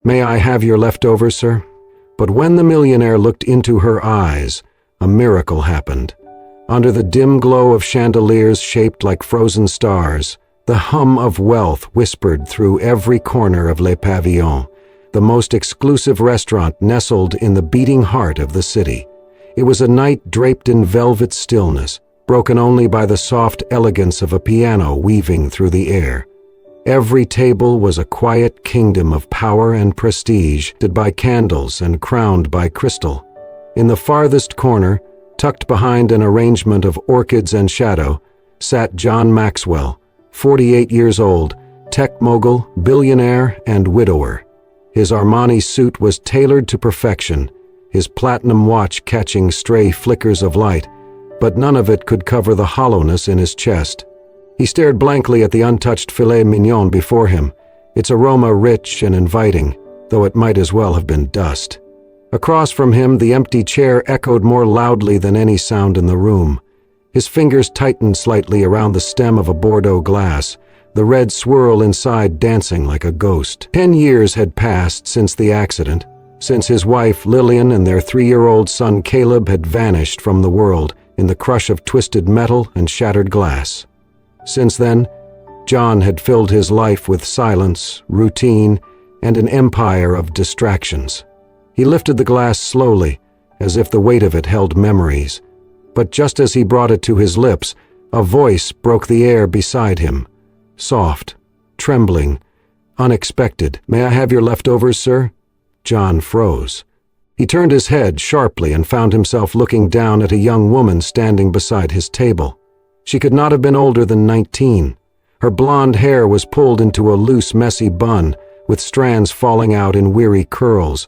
"May I have your leftovers, sir?" But when the millionaire looked into her eyes, a miracle happened. Under the dim glow of chandeliers shaped like frozen stars, the hum of wealth whispered through every corner of Le Pavillon, the most exclusive restaurant nestled in the beating heart of the city. It was a night draped in velvet stillness, broken only by the soft elegance of a piano weaving through the air. Every table was a quiet kingdom of power and prestige, lit by candles and crowned by crystal. In the farthest corner, tucked behind an arrangement of orchids and shadow, sat John Maxwell, 48 years old, tech mogul, billionaire, and widower. His Armani suit was tailored to perfection, his platinum watch catching stray flickers of light, but none of it could cover the hollowness in his chest. He stared blankly at the untouched filet mignon before him, its aroma rich and inviting, though it might as well have been dust. Across from him, the empty chair echoed more loudly than any sound in the room. His fingers tightened slightly around the stem of a Bordeaux glass, the red swirl inside dancing like a ghost. 10 years had passed since the accident, since his wife Lillian and their 3-year-old son Caleb had vanished from the world in the crush of twisted metal and shattered glass. Since then, John had filled his life with silence, routine, and an empire of distractions. He lifted the glass slowly, as if the weight of it held memories. But just as he brought it to his lips, a voice broke the air beside him. Soft, trembling, unexpected. "May I have your leftovers, sir?" John froze. He turned his head sharply and found himself looking down at a young woman standing beside his table. She could not have been older than 19. Her blonde hair was pulled into a loose, messy bun, with strands falling out in weary curls.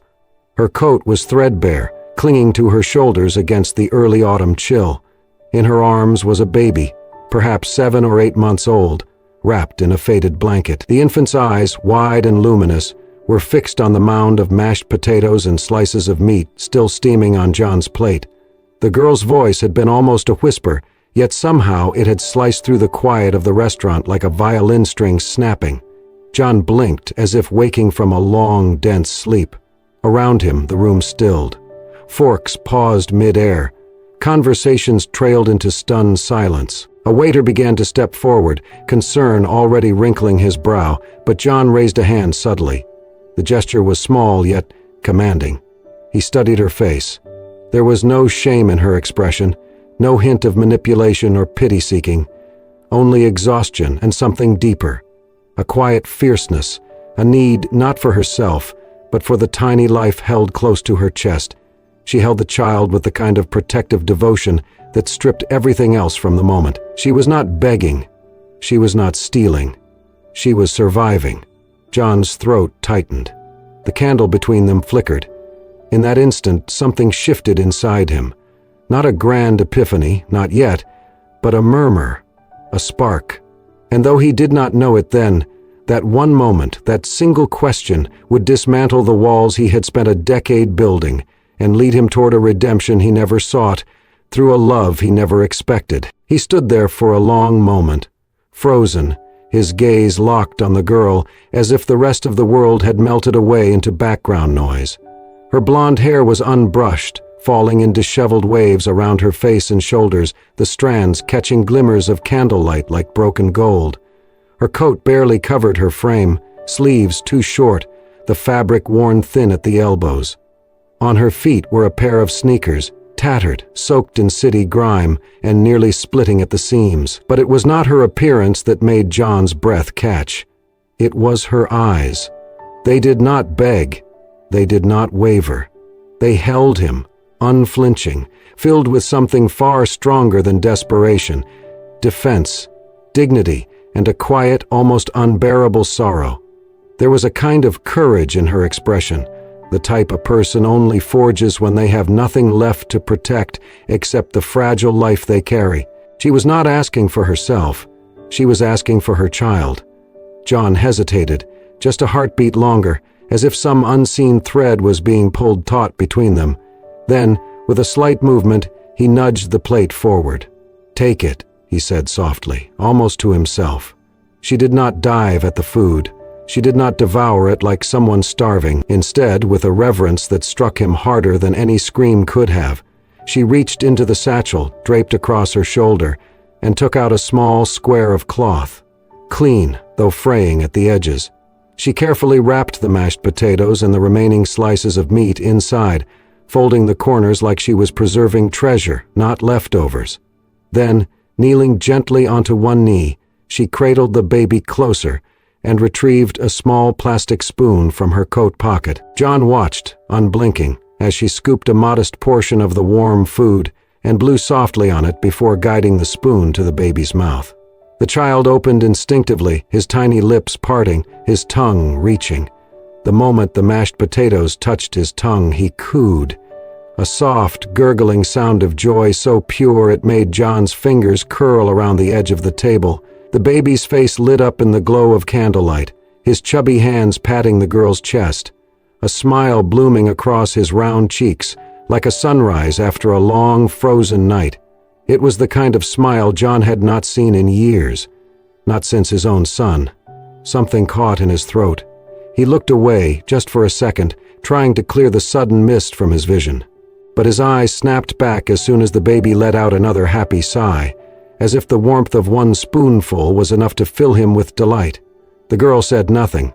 Her coat was threadbare, clinging to her shoulders against the early autumn chill. In her arms was a baby, perhaps 7 or 8 months old, wrapped in a faded blanket. The infant's eyes, wide and luminous, were fixed on the mound of mashed potatoes and slices of meat still steaming on John's plate. The girl's voice had been almost a whisper, yet somehow it had sliced through the quiet of the restaurant like a violin string snapping. John blinked as if waking from a long, dense sleep. Around him, the room stilled. Forks paused mid-air. Conversations trailed into stunned silence. A waiter began to step forward, concern already wrinkling his brow, but John raised a hand subtly. The gesture was small yet commanding. He studied her face. There was no shame in her expression, no hint of manipulation or pity-seeking, only exhaustion and something deeper. A quiet fierceness, a need not for herself, but for the tiny life held close to her chest. She held the child with the kind of protective devotion that stripped everything else from the moment. She was not begging. She was not stealing. She was surviving. John's throat tightened. The candle between them flickered. In that instant, something shifted inside him. Not a grand epiphany, not yet, but a murmur, a spark. And though he did not know it then, that one moment, that single question, would dismantle the walls he had spent a decade building and lead him toward a redemption he never sought, through a love he never expected. He stood there for a long moment, frozen, his gaze locked on the girl, as if the rest of the world had melted away into background noise. Her blonde hair was unbrushed, falling in disheveled waves around her face and shoulders, the strands catching glimmers of candlelight like broken gold. Her coat barely covered her frame, sleeves too short, the fabric worn thin at the elbows. On her feet were a pair of sneakers, tattered, soaked in city grime, and nearly splitting at the seams. But it was not her appearance that made John's breath catch. It was her eyes. They did not beg. They did not waver. They held him, unflinching, filled with something far stronger than desperation, defense, dignity, and a quiet, almost unbearable sorrow. There was a kind of courage in her expression, the type a person only forges when they have nothing left to protect except the fragile life they carry. She was not asking for herself. She was asking for her child. John hesitated, just a heartbeat longer, as if some unseen thread was being pulled taut between them. Then, with a slight movement, he nudged the plate forward. "Take it," he said softly, almost to himself. She did not dive at the food. She did not devour it like someone starving. Instead, with a reverence that struck him harder than any scream could have, she reached into the satchel draped across her shoulder and took out a small square of cloth, clean though fraying at the edges. She carefully wrapped the mashed potatoes and the remaining slices of meat inside, folding the corners like she was preserving treasure, not leftovers. Then, kneeling gently onto one knee, she cradled the baby closer and retrieved a small plastic spoon from her coat pocket. John watched, unblinking, as she scooped a modest portion of the warm food and blew softly on it before guiding the spoon to the baby's mouth. The child opened instinctively, his tiny lips parting, his tongue reaching. The moment the mashed potatoes touched his tongue, he cooed, a soft, gurgling sound of joy so pure it made John's fingers curl around the edge of the table. The baby's face lit up in the glow of candlelight, his chubby hands patting the girl's chest, a smile blooming across his round cheeks, like a sunrise after a long, frozen night. It was the kind of smile John had not seen in years, not since his own son. Something caught in his throat. He looked away, just for a second, trying to clear the sudden mist from his vision. But his eyes snapped back as soon as the baby let out another happy sigh, as if the warmth of one spoonful was enough to fill him with delight. The girl said nothing.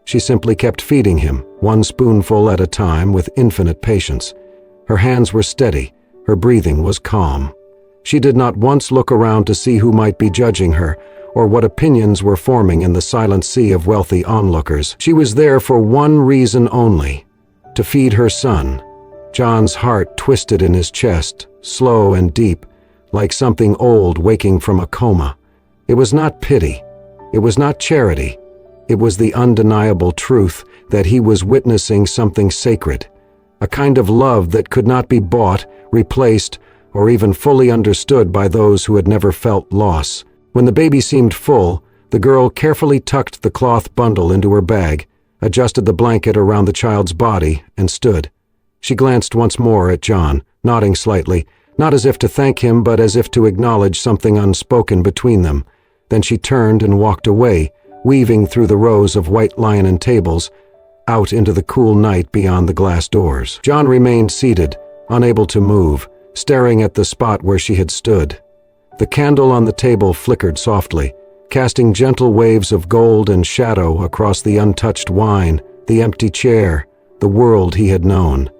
She simply kept feeding him, one spoonful at a time, with infinite patience. Her hands were steady, her breathing was calm. She did not once look around to see who might be judging her, or what opinions were forming in the silent sea of wealthy onlookers. She was there for one reason only: to feed her son. John's heart twisted in his chest, slow and deep, like something old waking from a coma. It was not pity. It was not charity. It was the undeniable truth that he was witnessing something sacred, a kind of love that could not be bought, replaced, or even fully understood by those who had never felt loss. When the baby seemed full, the girl carefully tucked the cloth bundle into her bag, adjusted the blanket around the child's body, and stood. She glanced once more at John, nodding slightly, not as if to thank him but as if to acknowledge something unspoken between them. Then she turned and walked away, weaving through the rows of white linen tables, out into the cool night beyond the glass doors. John remained seated, unable to move, staring at the spot where she had stood. The candle on the table flickered softly, casting gentle waves of gold and shadow across the untouched wine, the empty chair, the world he had known.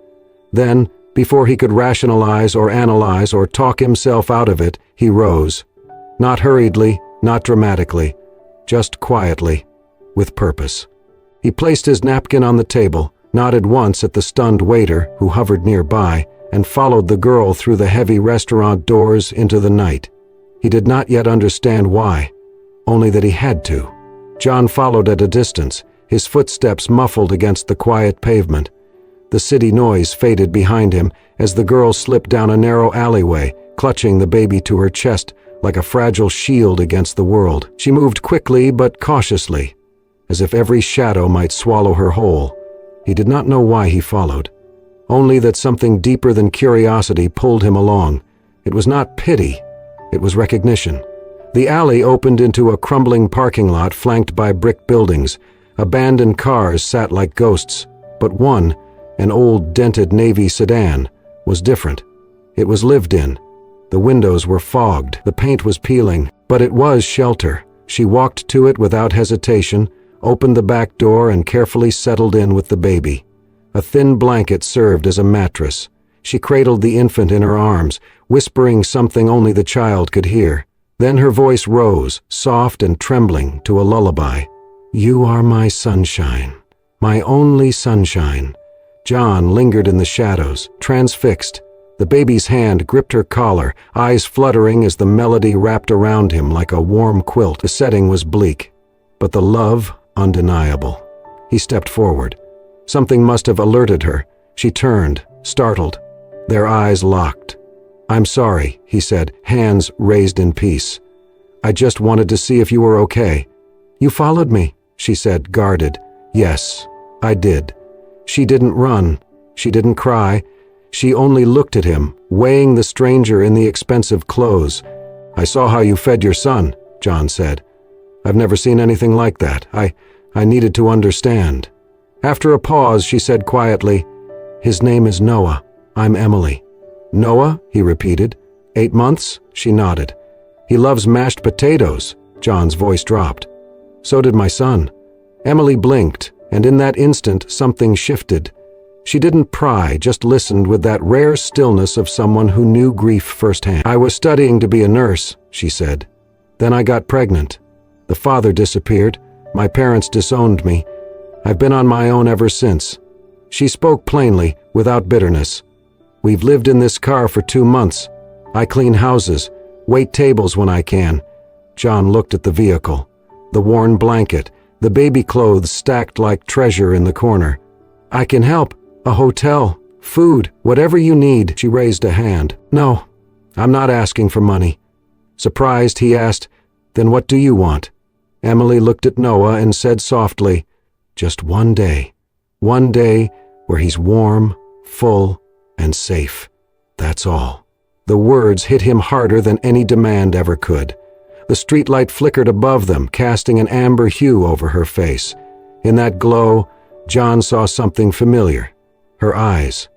Then, before he could rationalize or analyze or talk himself out of it, he rose. Not hurriedly, not dramatically, just quietly, with purpose. He placed his napkin on the table, nodded once at the stunned waiter who hovered nearby, and followed the girl through the heavy restaurant doors into the night. He did not yet understand why, only that he had to. John followed at a distance, his footsteps muffled against the quiet pavement. The city noise faded behind him as the girl slipped down a narrow alleyway, clutching the baby to her chest like a fragile shield against the world. She moved quickly but cautiously, as if every shadow might swallow her whole. He did not know why he followed, only that something deeper than curiosity pulled him along. It was not pity, it was recognition. The alley opened into a crumbling parking lot flanked by brick buildings. Abandoned cars sat like ghosts, but one, an old dented Navy sedan, was different. It was lived in. The windows were fogged, the paint was peeling, but it was shelter. She walked to it without hesitation, opened the back door and carefully settled in with the baby. A thin blanket served as a mattress. She cradled the infant in her arms, whispering something only the child could hear. Then her voice rose, soft and trembling, to a lullaby. "You are my sunshine, my only sunshine." John lingered in the shadows, transfixed. The baby's hand gripped her collar, eyes fluttering as the melody wrapped around him like a warm quilt. The setting was bleak, but the love undeniable. He stepped forward. Something must have alerted her. She turned, startled. Their eyes locked. "I'm sorry," he said, hands raised in peace. "I just wanted to see if you were okay." "You followed me," she said, guarded. "Yes, I did." She didn't run. She didn't cry. She only looked at him, weighing the stranger in the expensive clothes. "I saw how you fed your son," John said. "I've never seen anything like that. I I needed to understand. After a pause, she said quietly, "His name is Noah. I'm Emily." "Noah?" he repeated. 8 months? She nodded. "He loves mashed potatoes." John's voice dropped. "So did my son." Emily blinked, and in that instant something shifted. She didn't pry, just listened with that rare stillness of someone who knew grief firsthand. "I was studying to be a nurse," she said. "Then I got pregnant. The father disappeared. My parents disowned me. I've been on my own ever since." She spoke plainly, without bitterness. "We've lived in this car for 2 months. I clean houses, wait tables when I can." John looked at the vehicle. The worn blanket, the baby clothes stacked like treasure in the corner. "I can help. A hotel, food, whatever you need." She raised a hand. "No, I'm not asking for money." Surprised, he asked, "Then what do you want?" Emily looked at Noah and said softly, "Just one day. One day where he's warm, full, and safe. That's all." The words hit him harder than any demand ever could. The streetlight flickered above them, casting an amber hue over her face. In that glow, John saw something familiar. Her eyes.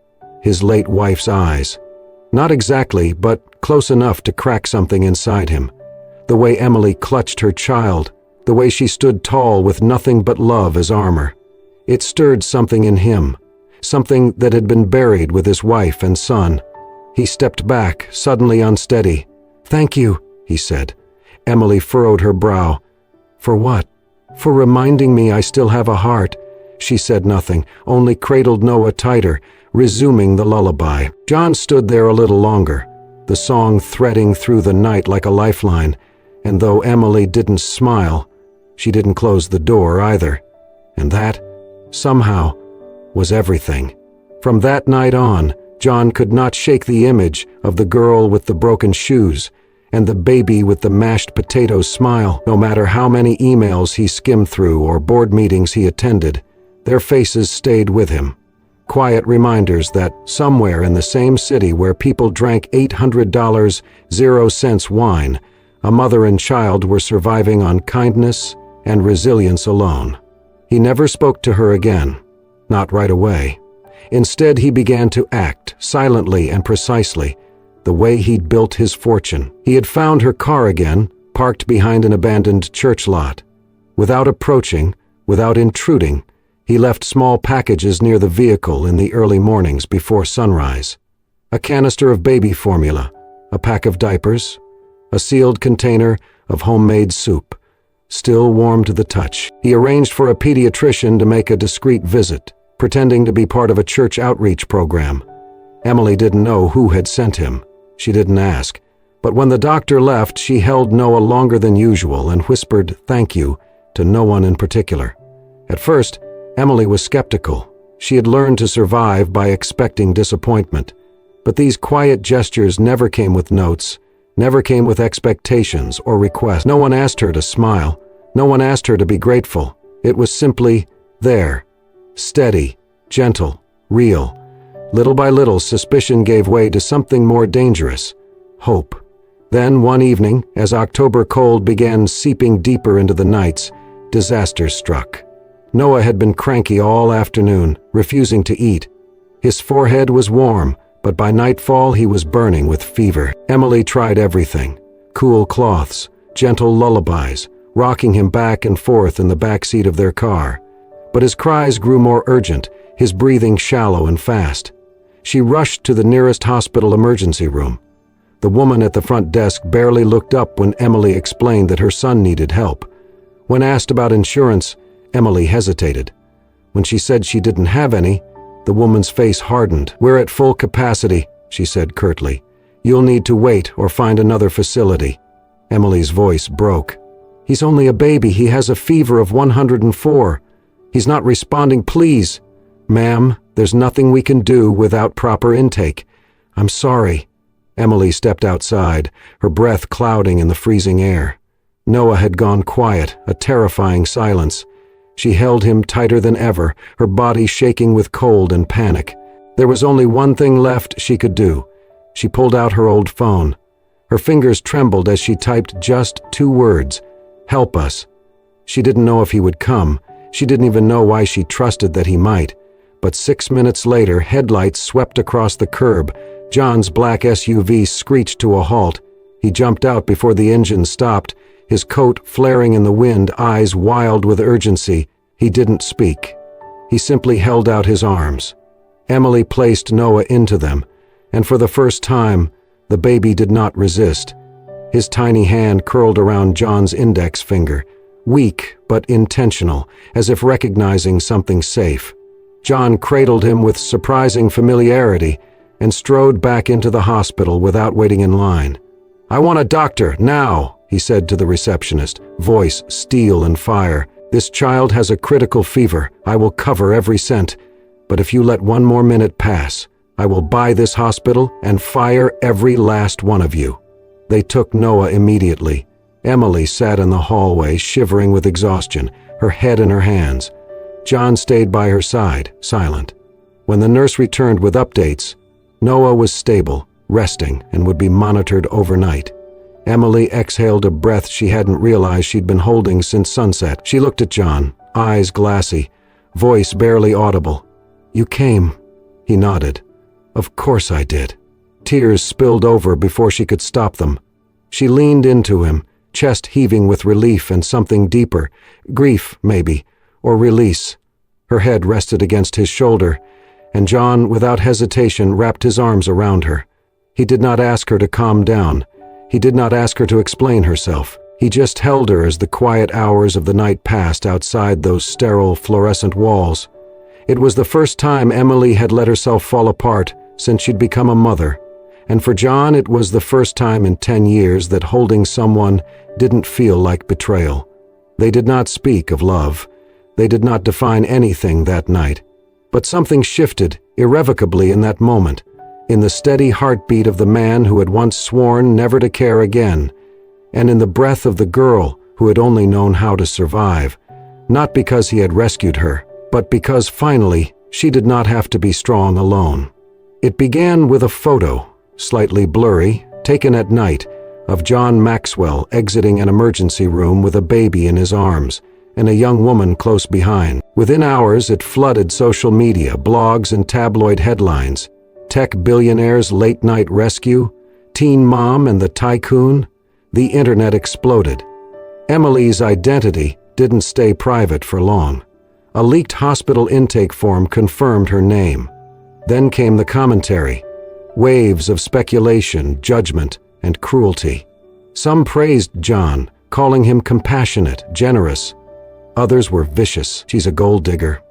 His late wife's eyes. Not exactly, but close enough to crack something inside him. The way Emily clutched her child, the way she stood tall with nothing but love as armor. It stirred something in him, something that had been buried with his wife and son. He stepped back, suddenly unsteady. "Thank you," he said. Emily furrowed her brow. "For what?" "For reminding me I still have a heart." She said nothing, only cradled Noah tighter, resuming the lullaby. John stood there a little longer, the song threading through the night like a lifeline, and though Emily didn't smile, she didn't close the door either. And that, somehow, was everything. From that night on, John could not shake the image of the girl with the broken shoes and the baby with the mashed potatoes smile. No matter how many emails he skimmed through or board meetings he attended, their faces stayed with him. Quiet reminders that somewhere in the same city where people drank $800 0-cent wine, a mother and child were surviving on kindness and resilience alone. He never spoke to her again, not right away. Instead, he began to act, silently and precisely, the way he'd built his fortune. He had found her car again, parked behind an abandoned church lot. Without approaching, without intruding, he left small packages near the vehicle in the early mornings before sunrise. A canister of baby formula, a pack of diapers, a sealed container of homemade soup, still warm to the touch. He arranged for a pediatrician to make a discreet visit, pretending to be part of a church outreach program. Emily didn't know who had sent him. She didn't ask. But when the doctor left, she held Noah longer than usual and whispered "thank you" to no one in particular. At first, Emily was skeptical. She had learned to survive by expecting disappointment. But these quiet gestures never came with notes, never came with expectations or requests. No one asked her to smile. No one asked her to be grateful. It was simply there. Steady, gentle, real. Little by little, suspicion gave way to something more dangerous. Hope. Then, one evening, as October cold began seeping deeper into the nights, disaster struck. Noah had been cranky all afternoon, refusing to eat. His forehead was warm, but by nightfall he was burning with fever. Emily tried everything. Cool cloths, gentle lullabies, rocking him back and forth in the back seat of their car. But his cries grew more urgent, his breathing shallow and fast. She rushed to the nearest hospital emergency room. The woman at the front desk barely looked up when Emily explained that her son needed help. When asked about insurance, Emily hesitated. When she said she didn't have any, the woman's face hardened. "We're at full capacity," she said curtly. "You'll need to wait or find another facility." Emily's voice broke. "He's only a baby. He has a fever of 104. He's not responding, please." "Ma'am, there's nothing we can do without proper intake. I'm sorry." Emily stepped outside, her breath clouding in the freezing air. Noah had gone quiet, a terrifying silence. She held him tighter than ever, her body shaking with cold and panic. There was only one thing left she could do. She pulled out her old phone. Her fingers trembled as she typed just 2 words, "Help us." She didn't know if he would come. She didn't even know why she trusted that he might. But 6 minutes later, headlights swept across the curb. John's black SUV screeched to a halt. He jumped out before the engine stopped, his coat flaring in the wind, eyes wild with urgency. He didn't speak. He simply held out his arms. Emily placed Noah into them, and for the first time, the baby did not resist. His tiny hand curled around John's index finger, weak but intentional, as if recognizing something safe. John cradled him with surprising familiarity and strode back into the hospital without waiting in line. "I want a doctor, now," he said to the receptionist, voice steel and fire. "This child has a critical fever. I will cover every cent. But if you let one more minute pass, I will buy this hospital and fire every last one of you." They took Noah immediately. Emily sat in the hallway, shivering with exhaustion, her head in her hands. John stayed by her side, silent. When the nurse returned with updates, Noah was stable, resting, and would be monitored overnight. Emily exhaled a breath she hadn't realized she'd been holding since sunset. She looked at John, eyes glassy, voice barely audible. "You came." He nodded. "Of course I did." Tears spilled over before she could stop them. She leaned into him, chest heaving with relief and something deeper, grief maybe, or release. Her head rested against his shoulder, and John, without hesitation, wrapped his arms around her. He did not ask her to calm down. He did not ask her to explain herself. He just held her as the quiet hours of the night passed outside those sterile, fluorescent walls. It was the first time Emily had let herself fall apart since she'd become a mother, and for John it was the first time in 10 years that holding someone didn't feel like betrayal. They did not speak of love. They did not define anything that night. But something shifted irrevocably in that moment, in the steady heartbeat of the man who had once sworn never to care again, and in the breath of the girl who had only known how to survive, not because he had rescued her, but because finally she did not have to be strong alone. It began with a photo, slightly blurry, taken at night, of John Maxwell exiting an emergency room with a baby in his arms and a young woman close behind. Within hours, it flooded social media, blogs and tabloid headlines. Tech billionaire's late-night rescue, teen mom and the tycoon. The internet exploded. Emily's identity didn't stay private for long. A leaked hospital intake form confirmed her name. Then came the commentary. Waves of speculation, judgment, and cruelty. Some praised John, calling him compassionate, generous. Others were vicious. "She's a gold digger.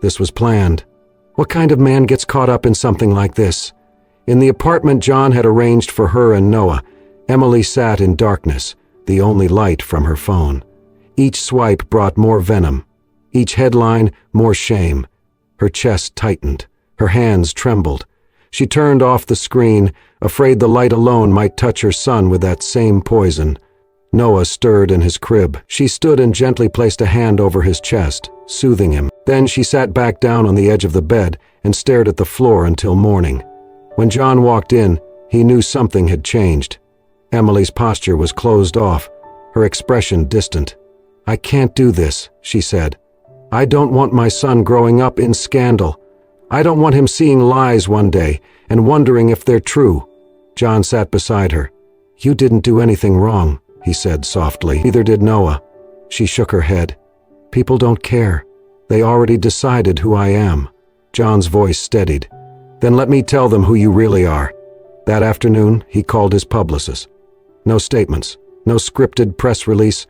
This was planned. What kind of man gets caught up in something like this?" In the apartment John had arranged for her and Noah, Emily sat in darkness, the only light from her phone. Each swipe brought more venom. Each headline, more shame. Her chest tightened. Her hands trembled. She turned off the screen, afraid the light alone might touch her son with that same poison. Noah stirred in his crib. She stood and gently placed a hand over his chest, soothing him. Then she sat back down on the edge of the bed and stared at the floor until morning. When John walked in, he knew something had changed. Emily's posture was closed off, her expression distant. "I can't do this," she said. "I don't want my son growing up in scandal. I don't want him seeing lies one day and wondering if they're true." John sat beside her. "You didn't do anything wrong," he said softly. "Neither did Noah." She shook her head. "People don't care. They already decided who I am." John's voice steadied. "Then let me tell them who you really are." That afternoon, he called his publicist. No statements, no scripted press release.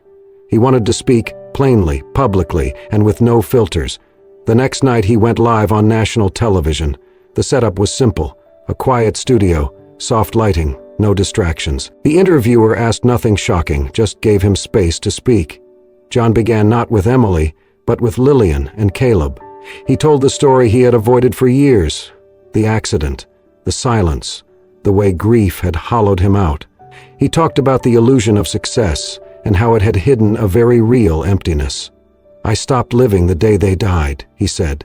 He wanted to speak plainly, publicly, and with no filters. The next night he went live on national television. The setup was simple, a quiet studio, soft lighting, no distractions. The interviewer asked nothing shocking, just gave him space to speak. John began not with Emily, but with Lillian and Caleb. He told the story he had avoided for years. The accident, the silence, the way grief had hollowed him out. He talked about the illusion of success and how it had hidden a very real emptiness. "I stopped living the day they died," he said,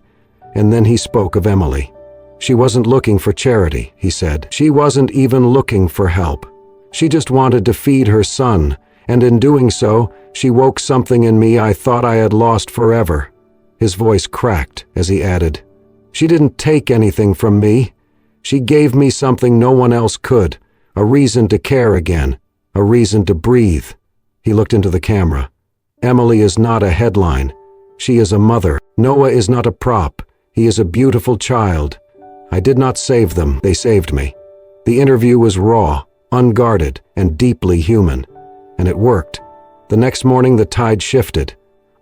and then he spoke of Emily. "She wasn't looking for charity," he said. "She wasn't even looking for help. She just wanted to feed her son, and in doing so, she woke something in me I thought I had lost forever. His voice cracked as he added, "She didn't take anything from me. She gave me something no one else could, a reason to care again, a reason to breathe." He looked into the camera. "Emily is not a headline. She is a mother. Noah is not a prop. He is a beautiful child. I did not save them, they saved me." The interview was raw, unguarded, and deeply human. And it worked. The next morning the tide shifted.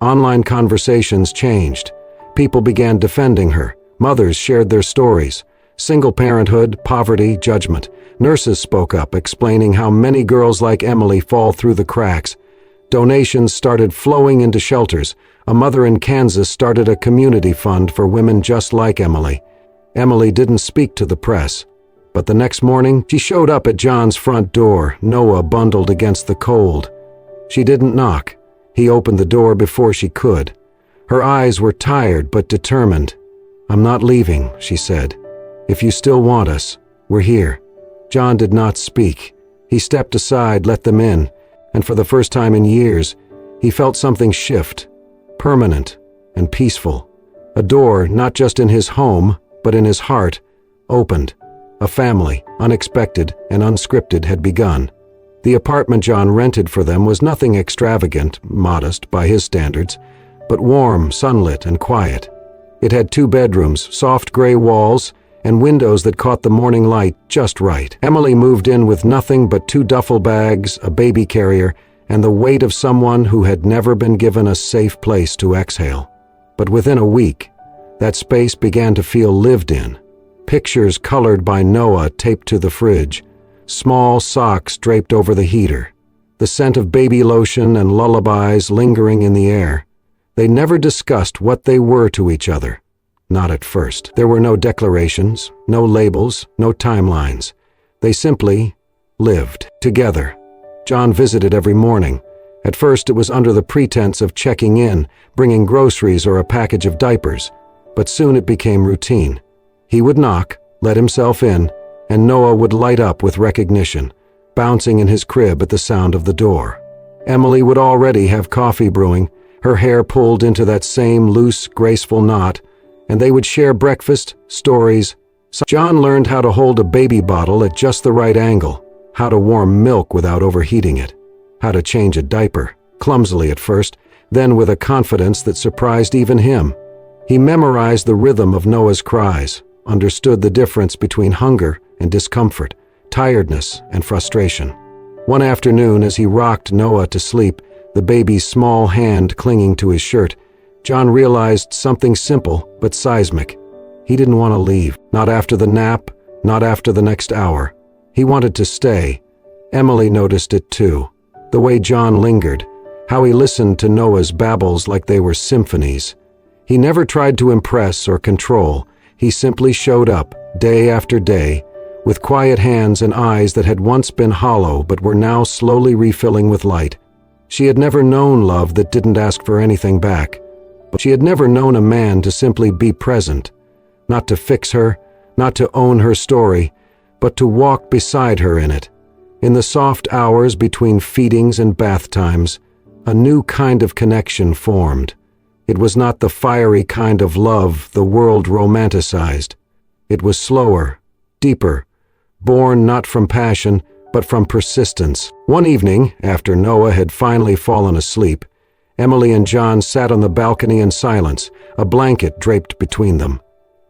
Online conversations changed. People began defending her. Mothers shared their stories. Single parenthood, poverty, judgment. Nurses spoke up, explaining how many girls like Emily fall through the cracks. Donations started flowing into shelters. A mother in Kansas started a community fund for women just like Emily. Emily didn't speak to the press. But the next morning, she showed up at John's front door, Noah bundled against the cold. She didn't knock. He opened the door before she could. Her eyes were tired but determined. "I'm not leaving," she said. "If you still want us, we're here." John did not speak. He stepped aside, let them in, and for the first time in years, he felt something shift, permanent and peaceful. A door, not just in his home, but in his heart, opened. A family, unexpected and unscripted, had begun. The apartment John rented for them was nothing extravagant, modest by his standards, but warm, sunlit, and quiet. It had 2 bedrooms, soft gray walls, and windows that caught the morning light just right. Emily moved in with nothing but 2 duffel bags, a baby carrier, and the weight of someone who had never been given a safe place to exhale. But within a week, that space began to feel lived in. Pictures colored by Noah taped to the fridge, small socks draped over the heater, the scent of baby lotion and lullabies lingering in the air. They never discussed what they were to each other. Not at first. There were no declarations, no labels, no timelines. They simply lived together. John visited every morning. At first it was under the pretense of checking in, bringing groceries or a package of diapers, but soon it became routine. He would knock, let himself in, and Noah would light up with recognition, bouncing in his crib at the sound of the door. Emily would already have coffee brewing, her hair pulled into that same loose, graceful knot, and they would share breakfast, stories. John learned how to hold a baby bottle at just the right angle, how to warm milk without overheating it, how to change a diaper, clumsily at first, then with a confidence that surprised even him. He memorized the rhythm of Noah's cries, understood the difference between hunger and discomfort, tiredness and frustration. One afternoon, as he rocked Noah to sleep, the baby's small hand clinging to his shirt, John realized something simple but seismic. He didn't want to leave, not after the nap, not after the next hour. He wanted to stay. Emily noticed it too. The way John lingered, how he listened to Noah's babbles like they were symphonies. He never tried to impress or control. He simply showed up, day after day, with quiet hands and eyes that had once been hollow but were now slowly refilling with light. She had never known love that didn't ask for anything back. But she had never known a man to simply be present, not to fix her, not to own her story, but to walk beside her in it. In the soft hours between feedings and bath times, a new kind of connection formed. It was not the fiery kind of love the world romanticized. It was slower, deeper, born not from passion, but from persistence. One evening, after Noah had finally fallen asleep, Emily and John sat on the balcony in silence, a blanket draped between them.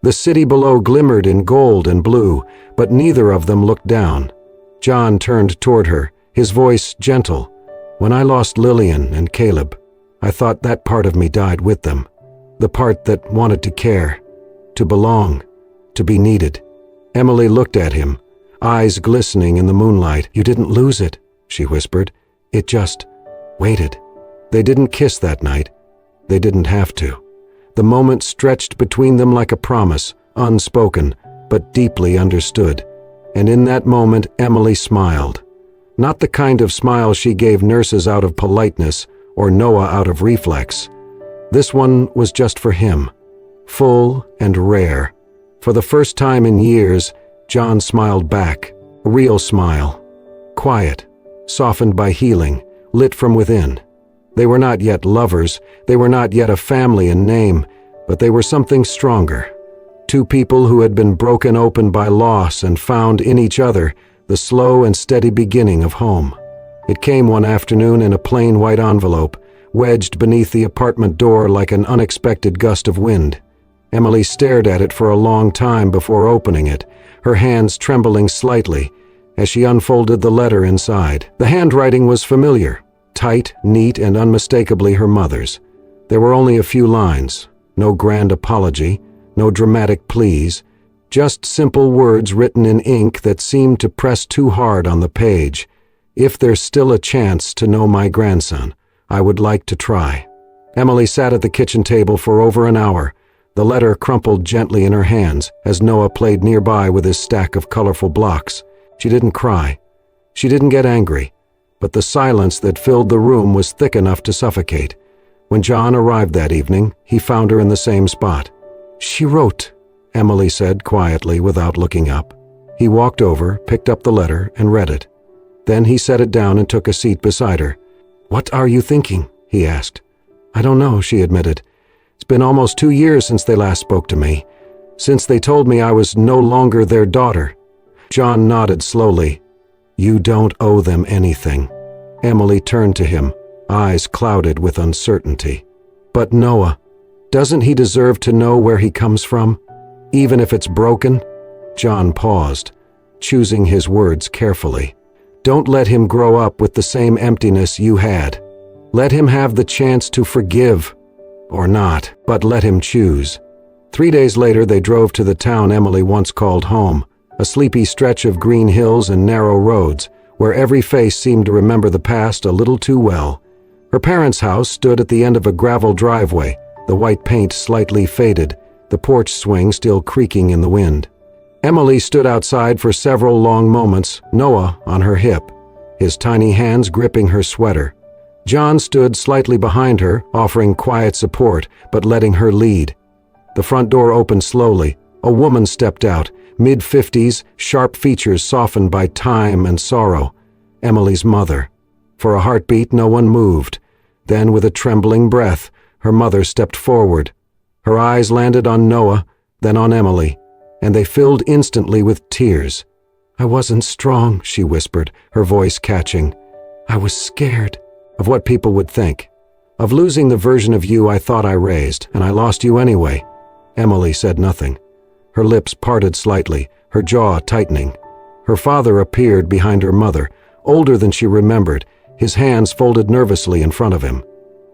The city below glimmered in gold and blue, but neither of them looked down. John turned toward her, his voice gentle. "When I lost Lillian and Caleb, I thought that part of me died with them. The part that wanted to care, to belong, to be needed." Emily looked at him, eyes glistening in the moonlight. "You didn't lose it," she whispered. "It just waited." They didn't kiss that night. They didn't have to. The moment stretched between them like a promise, unspoken, but deeply understood. And in that moment, Emily smiled. Not the kind of smile she gave nurses out of politeness or Noah out of reflex. This one was just for him, full and rare. For the first time in years, John smiled back, a real smile. Quiet, softened by healing, lit from within. They were not yet lovers, they were not yet a family in name, but they were something stronger. Two people who had been broken open by loss and found in each other the slow and steady beginning of home. It came one afternoon in a plain white envelope, wedged beneath the apartment door like an unexpected gust of wind. Emily stared at it for a long time before opening it, her hands trembling slightly as she unfolded the letter inside. The handwriting was familiar, tight, neat, and unmistakably her mother's. There were only a few lines, no grand apology, no dramatic pleas, just simple words written in ink that seemed to press too hard on the page. If there's still a chance to know my grandson, I would like to try. Emily sat at the kitchen table for over an hour, the letter crumpled gently in her hands as Noah played nearby with his stack of colorful blocks. She didn't cry. She didn't get angry, but the silence that filled the room was thick enough to suffocate. When John arrived that evening, he found her in the same spot. "She wrote," Emily said quietly without looking up. He walked over, picked up the letter, and read it. Then he set it down and took a seat beside her. "What are you thinking?" he asked. "I don't know," she admitted. "It's been almost 2 years since they last spoke to me, since they told me I was no longer their daughter." John nodded slowly. "You don't owe them anything." Emily turned to him, eyes clouded with uncertainty. "But Noah, doesn't he deserve to know where he comes from, even if it's broken?" John paused, choosing his words carefully. "Don't let him grow up with the same emptiness you had. Let him have the chance to forgive. Or not, but let him choose." 3 days later they drove to the town Emily once called home, a sleepy stretch of green hills and narrow roads, where every face seemed to remember the past a little too well. Her parents' house stood at the end of a gravel driveway, the white paint slightly faded, the porch swing still creaking in the wind. Emily stood outside for several long moments, Noah on her hip, his tiny hands gripping her sweater. John stood slightly behind her, offering quiet support, but letting her lead. The front door opened slowly. A woman stepped out, mid-50s, sharp features softened by time and sorrow. Emily's mother. For a heartbeat, no one moved. Then, with a trembling breath, her mother stepped forward. Her eyes landed on Noah, then on Emily, and they filled instantly with tears. "I wasn't strong," she whispered, her voice catching. "I was scared of what people would think, of losing the version of you I thought I raised, and I lost you anyway." Emily said nothing. Her lips parted slightly, her jaw tightening. Her father appeared behind her mother, older than she remembered, his hands folded nervously in front of him.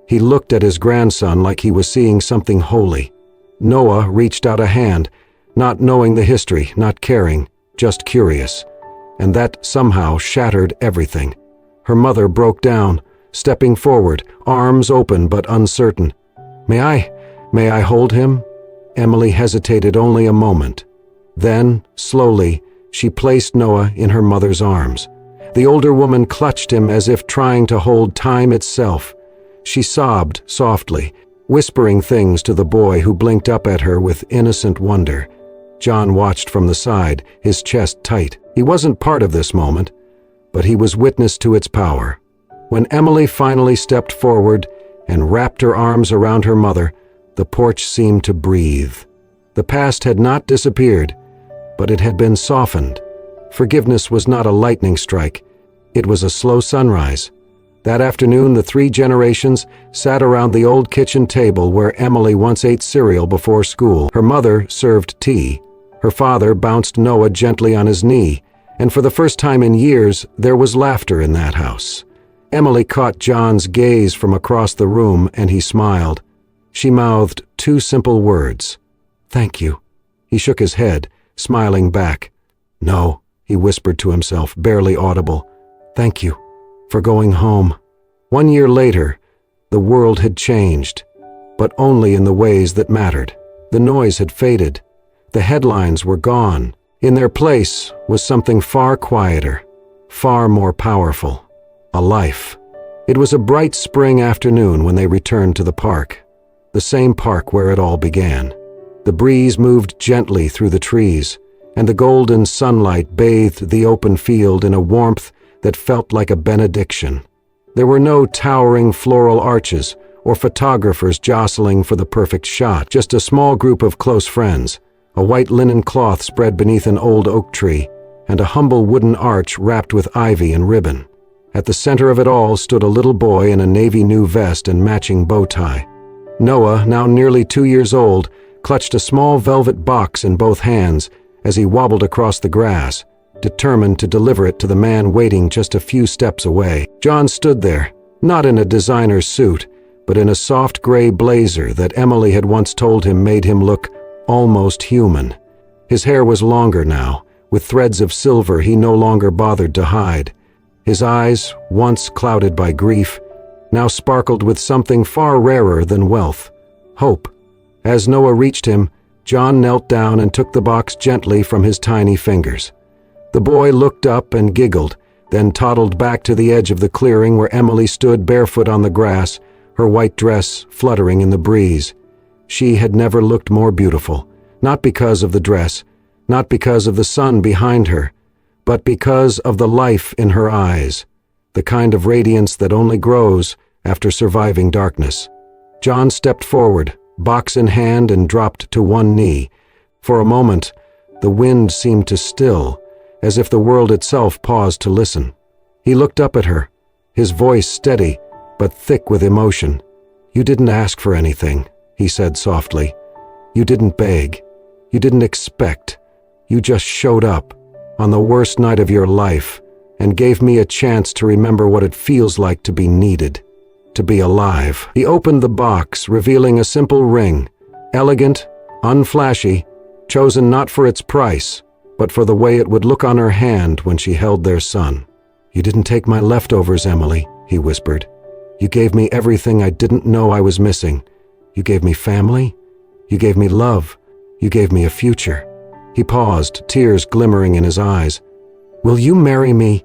He looked at his grandson like he was seeing something holy. Noah reached out a hand, not knowing the history, not caring, just curious. And that somehow shattered everything. Her mother broke down, stepping forward, arms open but uncertain. May I hold him?" Emily hesitated only a moment. Then, slowly, she placed Noah in her mother's arms. The older woman clutched him as if trying to hold time itself. She sobbed softly, whispering things to the boy who blinked up at her with innocent wonder. John watched from the side, his chest tight. He wasn't part of this moment, but he was witness to its power. When Emily finally stepped forward and wrapped her arms around her mother, the porch seemed to breathe. The past had not disappeared, but it had been softened. Forgiveness was not a lightning strike. It was a slow sunrise. That afternoon, the 3 generations sat around the old kitchen table where Emily once ate cereal before school. Her mother served tea. Her father bounced Noah gently on his knee, and for the first time in years, there was laughter in that house. Emily caught John's gaze from across the room, and he smiled. She mouthed 2 simple words. "Thank you." He shook his head, smiling back. "No," he whispered to himself, barely audible. "Thank you for going home." 1 year later, the world had changed, but only in the ways that mattered. The noise had faded. The headlines were gone. In their place was something far quieter, far more powerful. A life. It was a bright spring afternoon when they returned to the park. The same park where it all began. The breeze moved gently through the trees, and the golden sunlight bathed the open field in a warmth that felt like a benediction. There were no towering floral arches or photographers jostling for the perfect shot. Just a small group of close friends, a white linen cloth spread beneath an old oak tree, and a humble wooden arch wrapped with ivy and ribbon. At the center of it all stood a little boy in a navy new vest and matching bow tie. Noah, now nearly 2 years old, clutched a small velvet box in both hands as he wobbled across the grass, determined to deliver it to the man waiting just a few steps away. John stood there, not in a designer suit, but in a soft gray blazer that Emily had once told him made him look almost human. His hair was longer now, with threads of silver he no longer bothered to hide. His eyes, once clouded by grief, now sparkled with something far rarer than wealth: hope. As Noah reached him, John knelt down and took the box gently from his tiny fingers. The boy looked up and giggled, then toddled back to the edge of the clearing where Emily stood barefoot on the grass, her white dress fluttering in the breeze. She had never looked more beautiful, not because of the dress, not because of the sun behind her, but because of the life in her eyes, the kind of radiance that only grows after surviving darkness. John stepped forward, box in hand, and dropped to one knee. For a moment, the wind seemed to still, as if the world itself paused to listen. He looked up at her, his voice steady, but thick with emotion. "You didn't ask for anything," he said softly. "You didn't beg. You didn't expect. You just showed up, on the worst night of your life, and gave me a chance to remember what it feels like to be needed, to be alive." He opened the box, revealing a simple ring, elegant, unflashy, chosen not for its price, but for the way it would look on her hand when she held their son. "You didn't take my leftovers, Emily," he whispered. "You gave me everything I didn't know I was missing. You gave me family. You gave me love. You gave me a future." He paused, tears glimmering in his eyes. "Will you marry me?"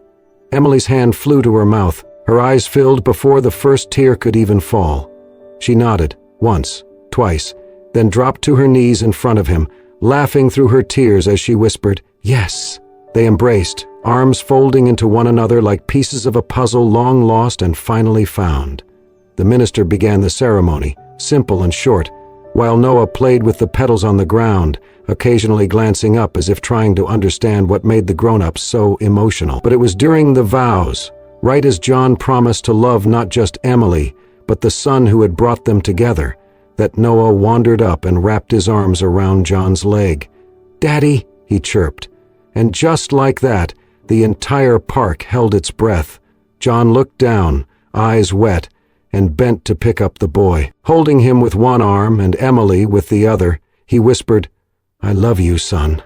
Emily's hand flew to her mouth, her eyes filled before the first tear could even fall. She nodded, once, twice, then dropped to her knees in front of him, laughing through her tears as she whispered, "Yes." They embraced, arms folding into one another like pieces of a puzzle long lost and finally found. The minister began the ceremony, simple and short, while Noah played with the petals on the ground, occasionally glancing up as if trying to understand what made the grown-ups so emotional. But it was during the vows, right as John promised to love not just Emily, but the son who had brought them together, that Noah wandered up and wrapped his arms around John's leg. "Daddy," he chirped. And just like that, the entire park held its breath. John looked down, eyes wet, and bent to pick up the boy. Holding him with one arm and Emily with the other, he whispered, "I love you, son."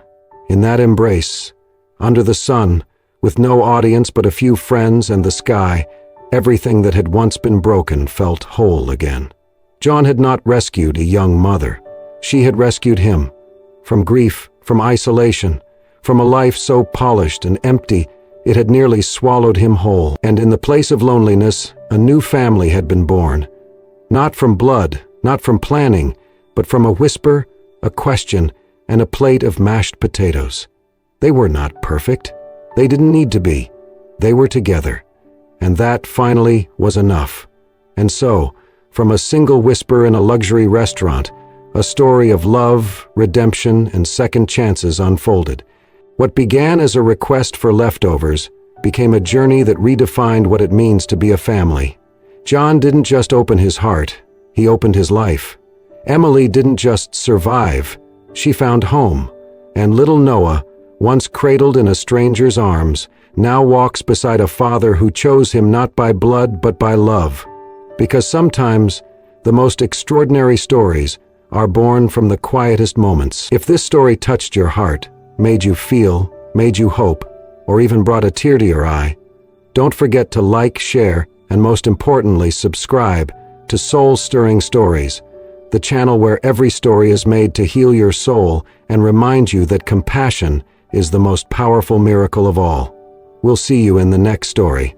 In that embrace, under the sun, with no audience but a few friends and the sky, everything that had once been broken felt whole again. John had not rescued a young mother. She had rescued him. From grief, from isolation, from a life so polished and empty it had nearly swallowed him whole. And in the place of loneliness, a new family had been born. Not from blood, not from planning, but from a whisper, a question, and a plate of mashed potatoes. They were not perfect. They didn't need to be. They were together. And that, finally, was enough. And so, from a single whisper in a luxury restaurant, a story of love, redemption, and second chances unfolded. What began as a request for leftovers became a journey that redefined what it means to be a family. John didn't just open his heart, he opened his life. Emily didn't just survive, she found home. And little Noah, once cradled in a stranger's arms, now walks beside a father who chose him not by blood but by love. Because sometimes the most extraordinary stories are born from the quietest moments. If this story touched your heart, made you feel, made you hope, or even brought a tear to your eye, don't forget to like, share, and most importantly, subscribe to Soul Stirring Stories, the channel where every story is made to heal your soul and remind you that compassion is the most powerful miracle of all. We'll see you in the next story.